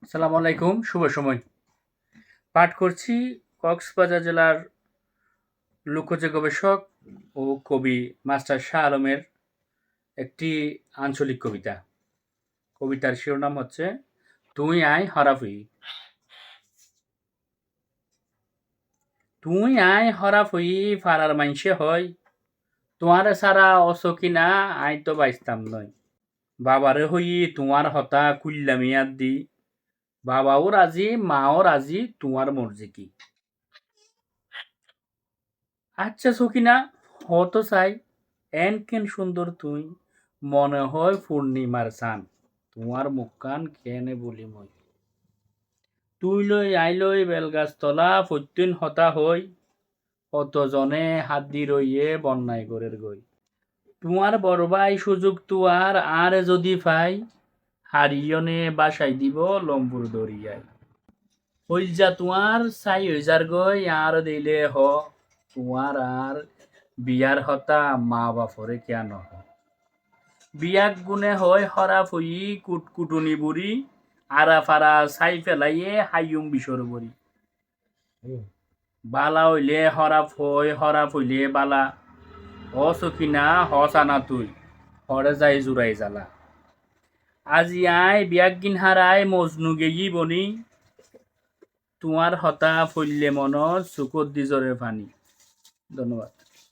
আসসালামু আলাইকুম, শুভ সময়। পাঠ করছি কক্সবাজার জেলার লোকজ গবেষক ও কবি মাস্টার শাহ আলমের একটি আঞ্চলিক কবিতা। কবিতার শিরোনাম হচ্ছে তুই আয় হরাফুই। তুই আয় হরাফুই ফারার মাইনসে হয়, তোমারে সারা অসকিনা আই তো বাইস্তাম নয়। বাবারে হই তোমার হতা কুল্লামিয়ার দি, বাবাও রাজি মাও রাজি, তোমার মর্জি কি। আচ্ছা সকিনা, হত চাই এন কেন সুন্দর তুই, মনে হয় পূর্ণিমার চান, তোমার মুখখান কেনে বলি মই। তুই লই আইলই বেলগাছ তলা ফত্যুন হতা হই, কতজনে হাত দি রইয়ে বন্যায় গড়ের গই। তোমার বড়বাই সুযোগ তুয়ার আর যদি পাই, হারিয়নে বাসাই দিব লম্বুর দরিয়ায়। হইলজা তোমার চাই হইজার গই আর দিলে হ, তোমার আর বিয়ার হতা মা বাপরে কেন নহ। বিয়াক গুনে হয় হরাফ হই কুটকুটুনি বুড়ি, আরা ফারা ছাই ফেলাইয়ে হাইয়ুম বিশর বড়ি। বালা হইলে হরাফ হইলে বালা, হ সখিনা হ সানা তুই, হরে যাই জুড়াই জ্বালা। আজি আয় বিয়াক গিন হারায় মজনু গেগি বনি, তোমার হতা ফইলে মন চুকত দি জরে পানি। ধন্যবাদ।